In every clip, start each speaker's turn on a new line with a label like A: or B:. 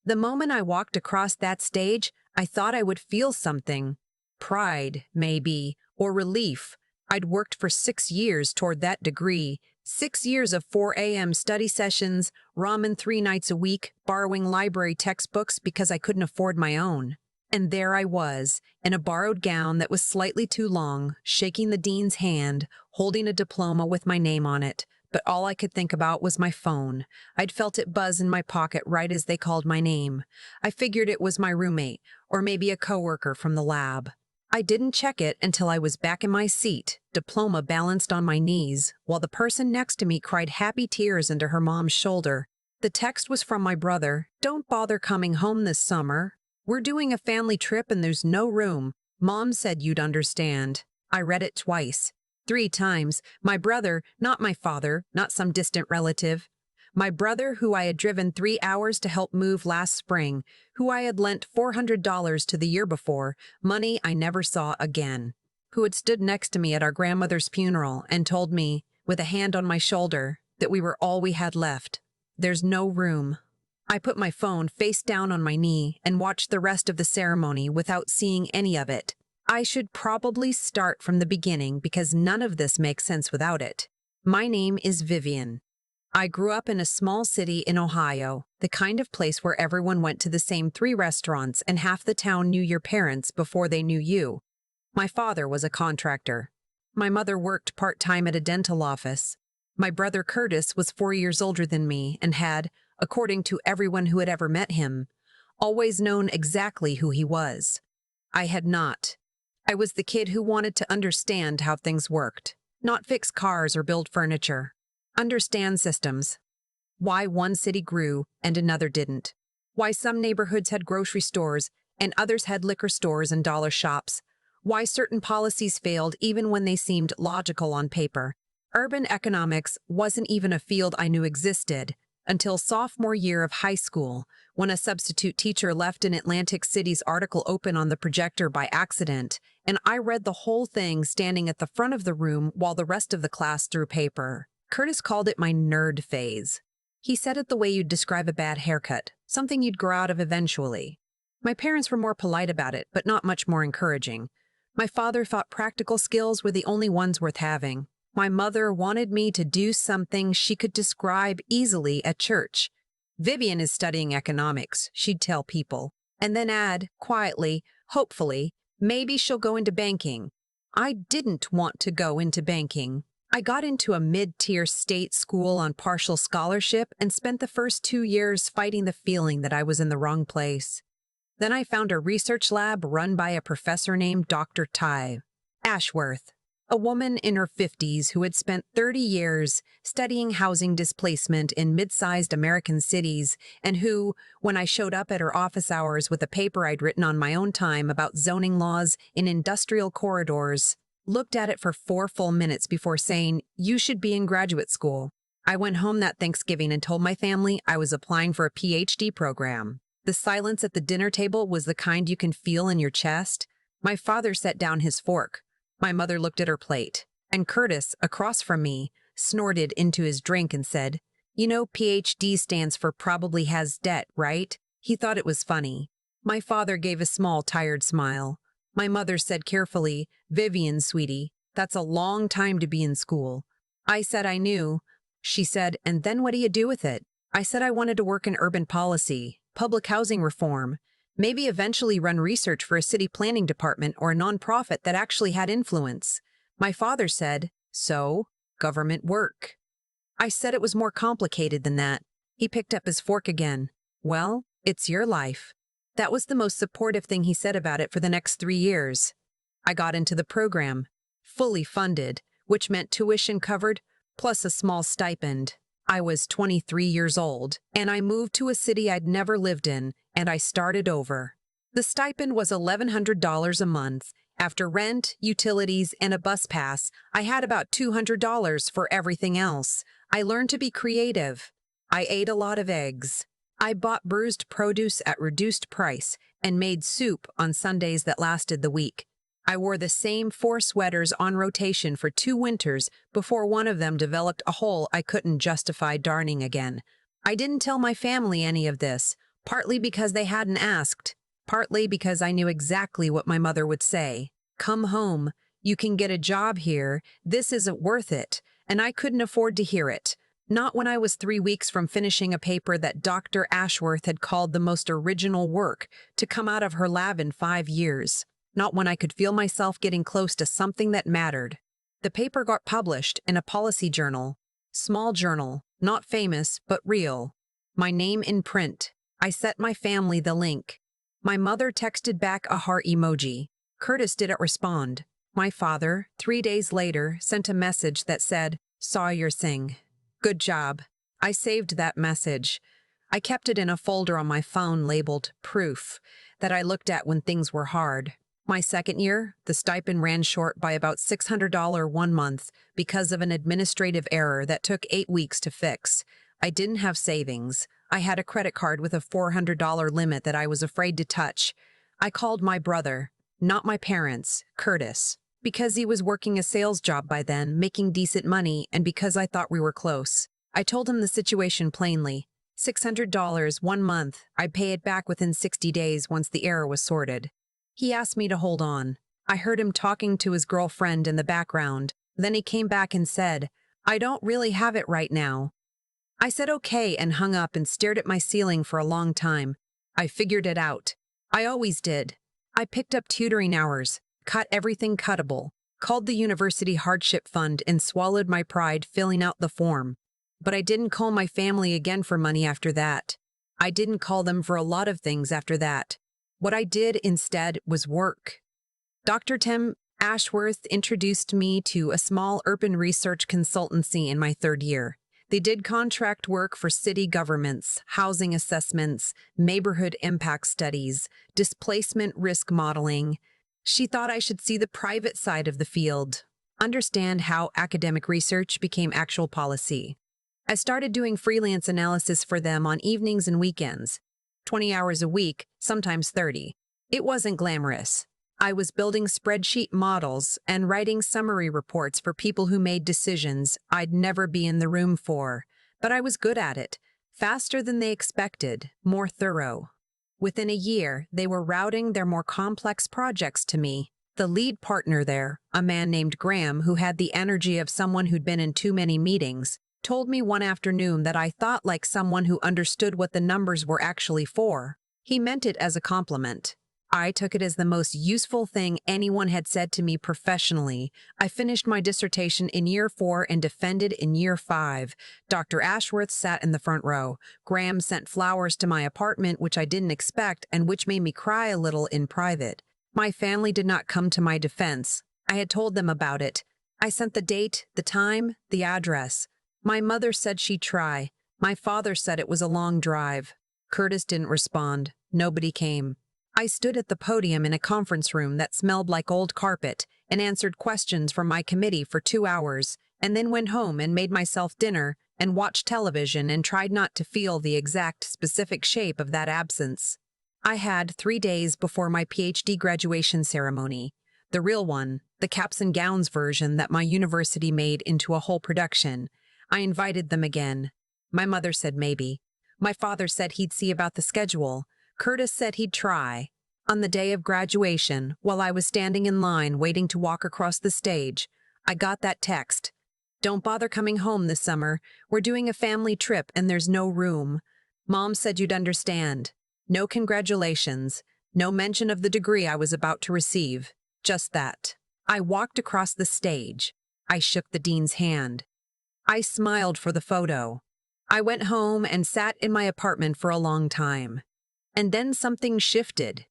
A: The moment I walked across that stage, I thought I would feel something. Pride, maybe, or relief. I'd worked for 6 years toward that degree. 6 years of 4 a.m. study sessions, ramen 3 nights a week, borrowing library textbooks because I couldn't afford my own. And there I was, in a borrowed gown that was slightly too long, shaking the dean's hand, holding a diploma with my name on it. But all I could think about was my phone. I'd felt it buzz in my pocket right as they called my name. I figured it was my roommate, or maybe a coworker from the lab. I didn't check it until I was back in my seat, diploma balanced on my knees, while the person next to me cried happy tears into her mom's shoulder. The text was from my brother. "Don't bother coming home this summer. We're doing a family trip and there's no room. Mom said you'd understand." I read it twice. 3 times. My brother, not my father, not some distant relative. My brother, who I had driven 3 hours to help move last spring, who I had lent $400 to the year before, money I never saw again, who had stood next to me at our grandmother's funeral and told me, with a hand on my shoulder, that we were all we had left. There's no room. I put my phone face down on my knee and watched the rest of the ceremony without seeing any of it. I should probably start from the beginning because none of this makes sense without it. My name is Vivian. I grew up in a small city in Ohio, the kind of place where everyone went to the same 3 restaurants and half the town knew your parents before they knew you. My father was a contractor. My mother worked part-time at a dental office. My brother Curtis was 4 years older than me and had, according to everyone who had ever met him, always known exactly who he was. I had not. I was the kid who wanted to understand how things worked, not fix cars or build furniture. Understand systems. Why one city grew and another didn't. Why some neighborhoods had grocery stores and others had liquor stores and dollar shops. Why certain policies failed even when they seemed logical on paper. Urban economics wasn't even a field I knew existed until sophomore year of high school, when a substitute teacher left an Atlantic City's article open on the projector by accident, and I read the whole thing standing at the front of the room while the rest of the class threw paper. Curtis called it my nerd phase. He said it the way you'd describe a bad haircut, something you'd grow out of eventually. My parents were more polite about it, but not much more encouraging. My father thought practical skills were the only ones worth having. My mother wanted me to do something she could describe easily at church. "Vivian is studying economics," she'd tell people, and then add, quietly, hopefully, "maybe she'll go into banking." I didn't want to go into banking. I got into a mid-tier state school on partial scholarship and spent the first 2 years fighting the feeling that I was in the wrong place. Then I found a research lab run by a professor named Dr. Ty Ashworth, a woman in her 50s who had spent 30 years studying housing displacement in mid-sized American cities and who, when I showed up at her office hours with a paper I'd written on my own time about zoning laws in industrial corridors, looked at it for 4 full minutes before saying, "You should be in graduate school." I went home that Thanksgiving and told my family I was applying for a PhD program. The silence at the dinner table was the kind you can feel in your chest. My father set down his fork. My mother looked at her plate, and Curtis, across from me, snorted into his drink and said, "You know, PhD stands for probably has debt, right?" He thought it was funny. My father gave a small, tired smile. My mother said carefully, "Vivian, sweetie, that's a long time to be in school." I said I knew. She said, "And then what do you do with it?" I said I wanted to work in urban policy, public housing reform, maybe eventually run research for a city planning department or a nonprofit that actually had influence. My father said, "So, government work." I said it was more complicated than that. He picked up his fork again. "Well, it's your life." That was the most supportive thing he said about it for the next 3 years. I got into the program, fully funded, which meant tuition covered, plus a small stipend. I was 23 years old, and I moved to a city I'd never lived in, and I started over. The stipend was $1,100 a month. After rent, utilities, and a bus pass, I had about $200 for everything else. I learned to be creative. I ate a lot of eggs. I bought bruised produce at reduced price and made soup on Sundays that lasted the week. I wore the same 4 sweaters on rotation for 2 winters before one of them developed a hole I couldn't justify darning again. I didn't tell my family any of this. Partly because they hadn't asked, partly because I knew exactly what my mother would say. Come home. You can get a job here. This isn't worth it. And I couldn't afford to hear it. Not when I was 3 weeks from finishing a paper that Dr. Ashworth had called the most original work to come out of her lab in 5 years. Not when I could feel myself getting close to something that mattered. The paper got published in a policy journal. Small journal, not famous, but real. My name in print. I sent my family the link. My mother texted back a heart emoji. Curtis didn't respond. My father, 3 days later, sent a message that said, "Saw your thing. Good job." I saved that message. I kept it in a folder on my phone labeled Proof that I looked at when things were hard. My second year, the stipend ran short by about $600 one month because of an administrative error that took 8 weeks to fix. I didn't have savings. I had a credit card with a $400 limit that I was afraid to touch. I called my brother, not my parents, Curtis, because he was working a sales job by then, making decent money, and because I thought we were close. I told him the situation plainly. $600 one month. I'd pay it back within 60 days once the error was sorted. He asked me to hold on. I heard him talking to his girlfriend in the background. Then he came back and said, "I don't really have it right now." I said okay and hung up and stared at my ceiling for a long time. I figured it out. I always did. I picked up tutoring hours, cut everything cuttable, called the university hardship fund and swallowed my pride filling out the form. But I didn't call my family again for money after that. I didn't call them for a lot of things after that. What I did instead was work. Dr. Tim Ashworth introduced me to a small urban research consultancy in my 3rd year. They did contract work for city governments, housing assessments, neighborhood impact studies, displacement risk modeling. She thought I should see the private side of the field, understand how academic research became actual policy. I started doing freelance analysis for them on evenings and weekends, 20 hours a week, sometimes 30. It wasn't glamorous. I was building spreadsheet models and writing summary reports for people who made decisions I'd never be in the room for. But I was good at it, faster than they expected, more thorough. Within a year, they were routing their more complex projects to me. The lead partner there, a man named Graham who had the energy of someone who'd been in too many meetings, told me one afternoon that I thought like someone who understood what the numbers were actually for. He meant it as a compliment. I took it as the most useful thing anyone had said to me professionally. I finished my dissertation in year 4 and defended in year 5. Dr. Ashworth sat in the front row. Graham sent flowers to my apartment, which I didn't expect and which made me cry a little in private. My family did not come to my defense. I had told them about it. I sent the date, the time, the address. My mother said she'd try. My father said it was a long drive. Curtis didn't respond. Nobody came. I stood at the podium in a conference room that smelled like old carpet and answered questions from my committee for 2 hours, and then went home and made myself dinner and watched television and tried not to feel the exact specific shape of that absence. I had 3 days before my PhD graduation ceremony, the real one, the caps and gowns version that my university made into a whole production. I invited them again. My mother said maybe. My father said he'd see about the schedule. Curtis said he'd try. On the day of graduation, while I was standing in line waiting to walk across the stage, I got that text. "Don't bother coming home this summer. We're doing a family trip and there's no room. Mom said you'd understand. No congratulations. No mention of the degree I was about to receive. Just that." I walked across the stage. I shook the dean's hand. I smiled for the photo. I went home and sat in my apartment for a long time. And then something shifted.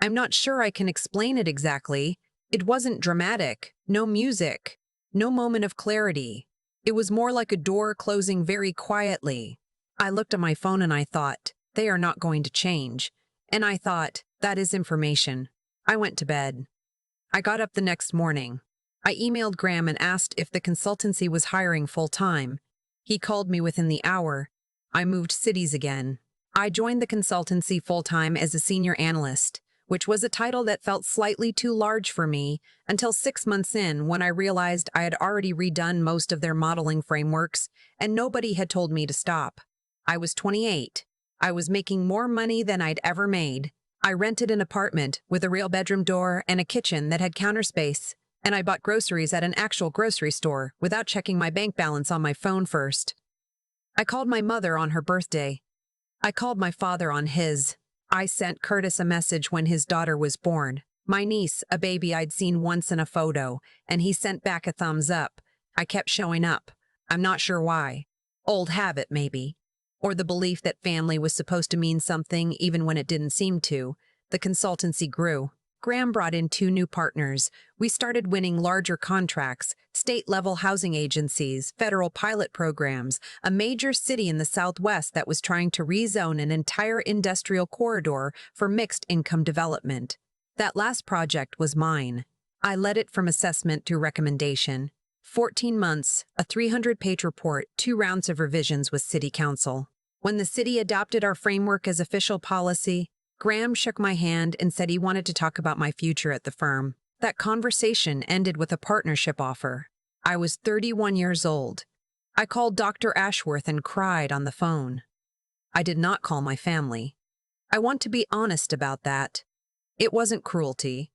A: I'm not sure I can explain it exactly. It wasn't dramatic, no music, no moment of clarity. It was more like a door closing very quietly. I looked at my phone and I thought, they are not going to change. And I thought, that is information. I went to bed. I got up the next morning. I emailed Graham and asked if the consultancy was hiring full-time. He called me within the hour. I moved cities again. I joined the consultancy full-time as a senior analyst, which was a title that felt slightly too large for me until 6 months in when I realized I had already redone most of their modeling frameworks and nobody had told me to stop. I was 28. I was making more money than I'd ever made. I rented an apartment with a real bedroom door and a kitchen that had counter space, and I bought groceries at an actual grocery store without checking my bank balance on my phone first. I called my mother on her birthday. I called my father on his. I sent Curtis a message when his daughter was born. My niece, a baby I'd seen once in a photo, and he sent back a thumbs up. I kept showing up. I'm not sure why. Old habit, maybe. Or the belief that family was supposed to mean something even when it didn't seem to. The consultancy grew. Graham brought in 2 new partners. We started winning larger contracts, state-level housing agencies, federal pilot programs, a major city in the Southwest that was trying to rezone an entire industrial corridor for mixed-income development. That last project was mine. I led it from assessment to recommendation. 14 months, a 300-page report, 2 rounds of revisions with City Council. When the city adopted our framework as official policy, Graham shook my hand and said he wanted to talk about my future at the firm. That conversation ended with a partnership offer. I was 31 years old. I called Dr. Ashworth and cried on the phone. I did not call my family. I want to be honest about that. It wasn't cruelty.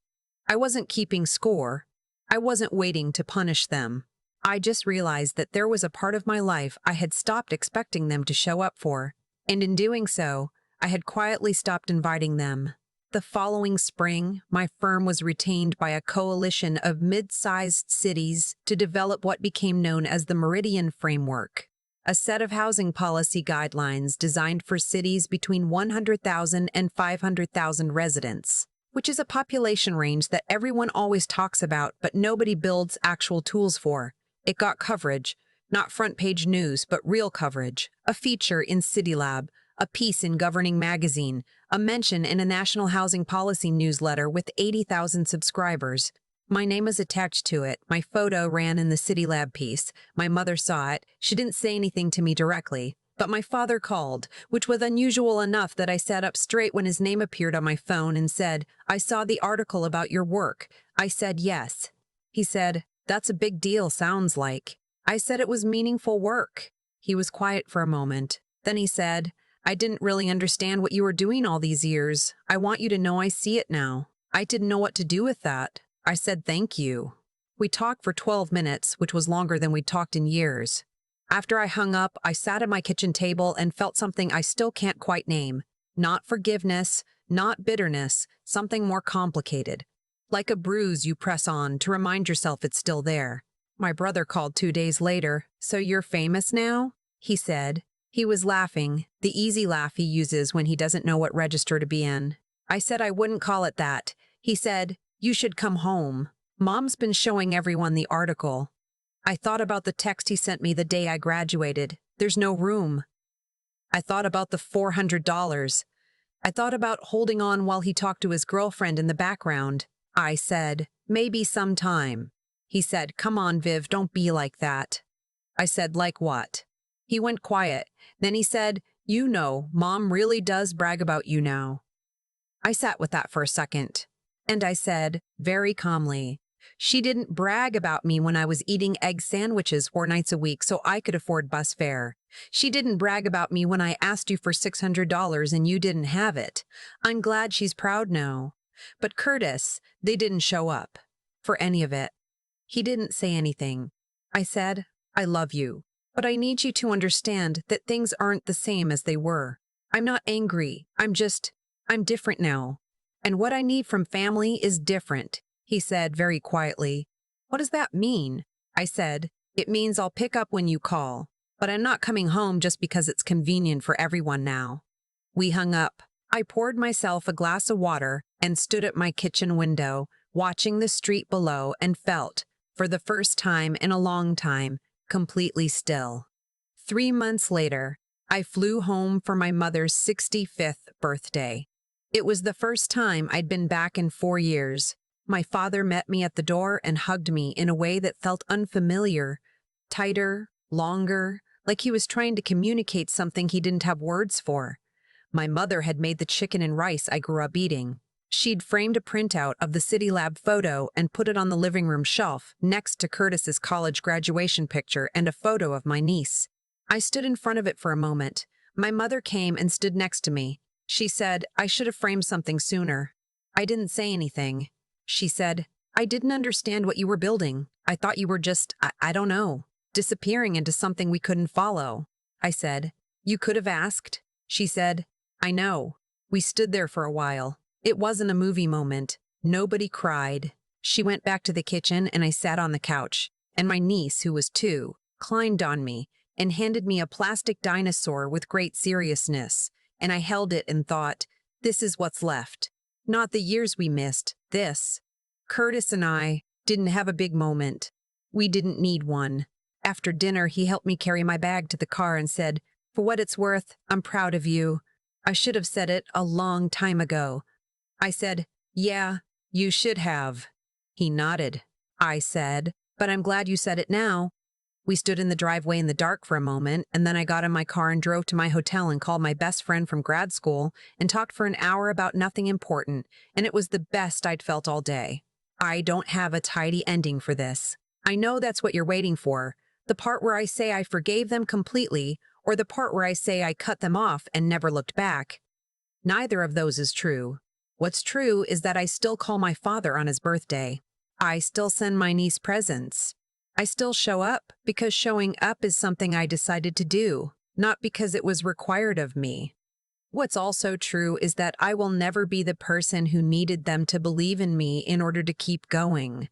A: I wasn't keeping score. I wasn't waiting to punish them. I just realized that there was a part of my life I had stopped expecting them to show up for, and in doing so, I had quietly stopped inviting them. The following spring, my firm was retained by a coalition of mid-sized cities to develop what became known as the Meridian Framework, a set of housing policy guidelines designed for cities between 100,000 and 500,000 residents, which is a population range that everyone always talks about but nobody builds actual tools for. It got coverage, not front-page news, but real coverage, a feature in CityLab, a piece in Governing Magazine, a mention in a national housing policy newsletter with 80,000 subscribers. My name is attached to it. My photo ran in the CityLab piece. My mother saw it. She didn't say anything to me directly, but my father called, which was unusual enough that I sat up straight when his name appeared on my phone and said, "I saw the article about your work." I said yes. He said, "That's a big deal, sounds like." I said it was meaningful work. He was quiet for a moment. Then he said, "I didn't really understand what you were doing all these years. I want you to know I see it now. I didn't know what to do with that." I said, "Thank you." We talked for 12 minutes, which was longer than we'd talked in years. After I hung up, I sat at my kitchen table and felt something I still can't quite name. Not forgiveness, not bitterness, something more complicated. Like a bruise you press on to remind yourself it's still there. My brother called 2 days later. "So you're famous now?" he said. He was laughing, the easy laugh he uses when he doesn't know what register to be in. I said I wouldn't call it that. He said, "You should come home. Mom's been showing everyone the article." I thought about the text he sent me the day I graduated. "There's no room." I thought about the $400. I thought about holding on while he talked to his girlfriend in the background. I said, "Maybe sometime." He said, "Come on, Viv, don't be like that." I said, "Like what?" He went quiet. Then he said, "You know, Mom really does brag about you now." I sat with that for a second. And I said, very calmly, "She didn't brag about me when I was eating egg sandwiches 4 nights a week so I could afford bus fare. She didn't brag about me when I asked you for $600 and you didn't have it. I'm glad she's proud now." But Curtis, they didn't show up for any of it. He didn't say anything. I said, "I love you, but I need you to understand that things aren't the same as they were. I'm not angry. I'm different now. And what I need from family is different." He said very quietly, "What does that mean?" I said, "It means I'll pick up when you call, but I'm not coming home just because it's convenient for everyone now." We hung up. I poured myself a glass of water and stood at my kitchen window, watching the street below, and felt, for the first time in a long time, completely still. 3 months later, I flew home for my mother's 65th birthday. It was the first time I'd been back in 4 years. My father met me at the door and hugged me in a way that felt unfamiliar, tighter, longer, like he was trying to communicate something he didn't have words for. My mother had made the chicken and rice I grew up eating. She'd framed a printout of the CityLab photo and put it on the living room shelf next to Curtis's college graduation picture and a photo of my niece. I stood in front of it for a moment, My mother came and stood next to me. She said, I should have framed something sooner. I didn't say anything. She said, I didn't understand what you were building. I thought you were just, I don't know, disappearing into something we couldn't follow. I said, you could have asked. She said, I know. We stood there for a while. It wasn't a movie moment. Nobody cried. She went back to the kitchen and I sat on the couch, and my niece, who was 2, climbed on me and handed me a plastic dinosaur with great seriousness, and I held it and thought, this is what's left. Not the years we missed, this. Curtis and I didn't have a big moment. We didn't need one. After dinner, he helped me carry my bag to the car and said, for what it's worth, I'm proud of you. I should have said it a long time ago. I said, yeah, you should have. He nodded. I said, but I'm glad you said it now. We stood in the driveway in the dark for a moment, and then I got in my car and drove to my hotel and called my best friend from grad school and talked for an hour about nothing important, and it was the best I'd felt all day. I don't have a tidy ending for this. I know that's what you're waiting for, the part where I say I forgave them completely, or the part where I say I cut them off and never looked back. Neither of those is true. What's true is that I still call my father on his birthday. I still send my niece presents. I still show up because showing up is something I decided to do, not because it was required of me. What's also true is that I will never be the person who needed them to believe in me in order to keep going.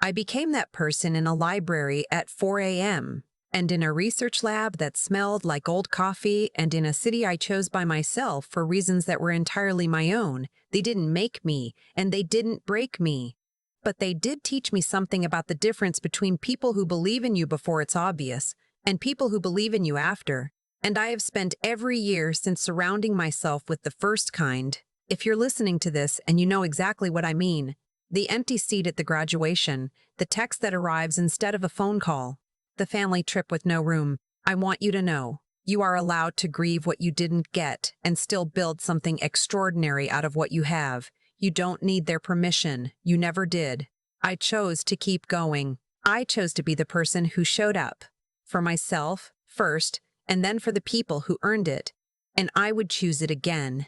A: I became that person in a library at 4 a.m., and in a research lab that smelled like old coffee, and in a city I chose by myself for reasons that were entirely my own. They didn't make me, and they didn't break me. But they did teach me something about the difference between people who believe in you before it's obvious and people who believe in you after. And I have spent every year since surrounding myself with the first kind. If you're listening to this and you know exactly what I mean, the empty seat at the graduation, the text that arrives instead of a phone call, the family trip with no room, I want you to know, you are allowed to grieve what you didn't get and still build something extraordinary out of what you have. You don't need their permission. You never did. I chose to keep going. I chose to be the person who showed up. For myself, first, and then for the people who earned it. And I would choose it again.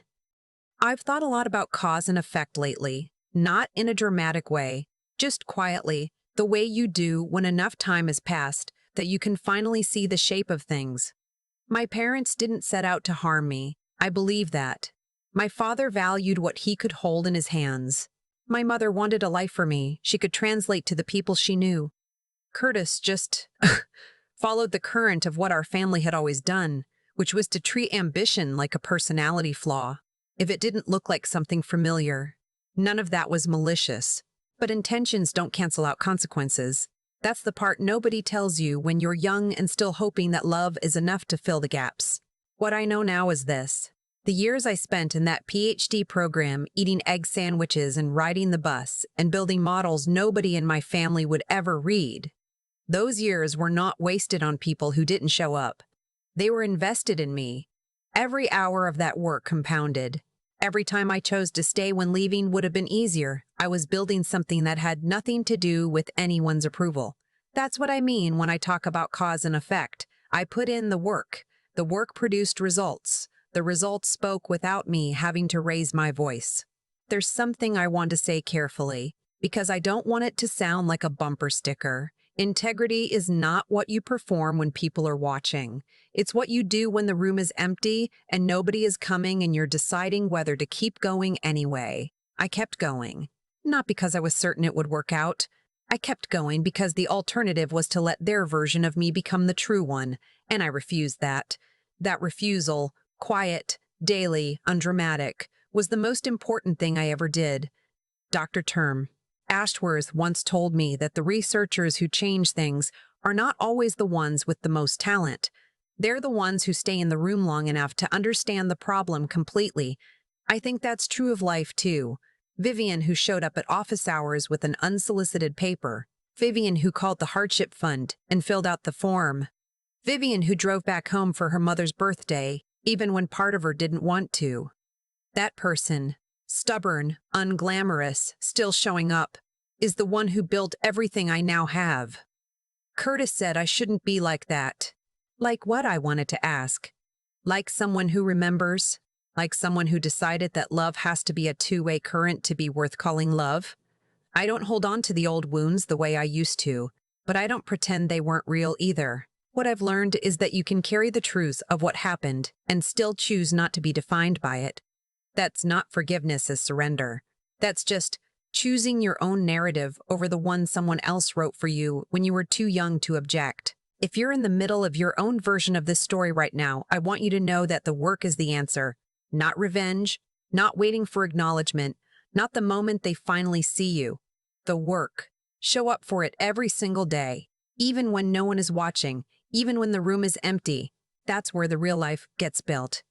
A: I've thought a lot about cause and effect lately. Not in a dramatic way. Just quietly, the way you do when enough time has passed that you can finally see the shape of things. My parents didn't set out to harm me. I believe that. My father valued what he could hold in his hands. My mother wanted a life for me she could translate to the people she knew. Curtis just followed the current of what our family had always done, which was to treat ambition like a personality flaw. If it didn't look like something familiar, none of that was malicious. But intentions don't cancel out consequences. That's the part nobody tells you when you're young and still hoping that love is enough to fill the gaps. What I know now is this. The years I spent in that PhD program eating egg sandwiches and riding the bus and building models nobody in my family would ever read, those years were not wasted on people who didn't show up. They were invested in me. Every hour of that work compounded. Every time I chose to stay when leaving would have been easier. I was building something that had nothing to do with anyone's approval. That's what I mean when I talk about cause and effect. I put in the work. The work produced results. The results spoke without me having to raise my voice. There's something I want to say carefully, because I don't want it to sound like a bumper sticker. Integrity is not what you perform when people are watching. It's what you do when the room is empty and nobody is coming and you're deciding whether to keep going anyway. I kept going. Not because I was certain it would work out. I kept going because the alternative was to let their version of me become the true one, and I refused that. That refusal, quiet, daily, undramatic, was the most important thing I ever did. Dr. Ashworth once told me that the researchers who change things are not always the ones with the most talent. They're the ones who stay in the room long enough to understand the problem completely. I think that's true of life, too. Vivian, who showed up at office hours with an unsolicited paper. Vivian, who called the hardship fund and filled out the form. Vivian, who drove back home for her mother's birthday, even when part of her didn't want to. That person, stubborn, unglamorous, still showing up, is the one who built everything I now have. Curtis said I shouldn't be like that. Like what, I wanted to ask. Like someone who remembers, like someone who decided that love has to be a two-way current to be worth calling love. I don't hold on to the old wounds the way I used to, but I don't pretend they weren't real either. What I've learned is that you can carry the truths of what happened and still choose not to be defined by it. That's not forgiveness as surrender. That's just choosing your own narrative over the one someone else wrote for you when you were too young to object. If you're in the middle of your own version of this story right now, I want you to know that the work is the answer. Not revenge, not waiting for acknowledgement, not the moment they finally see you. The work. Show up for it every single day, even when no one is watching, even when the room is empty. That's where the real life gets built.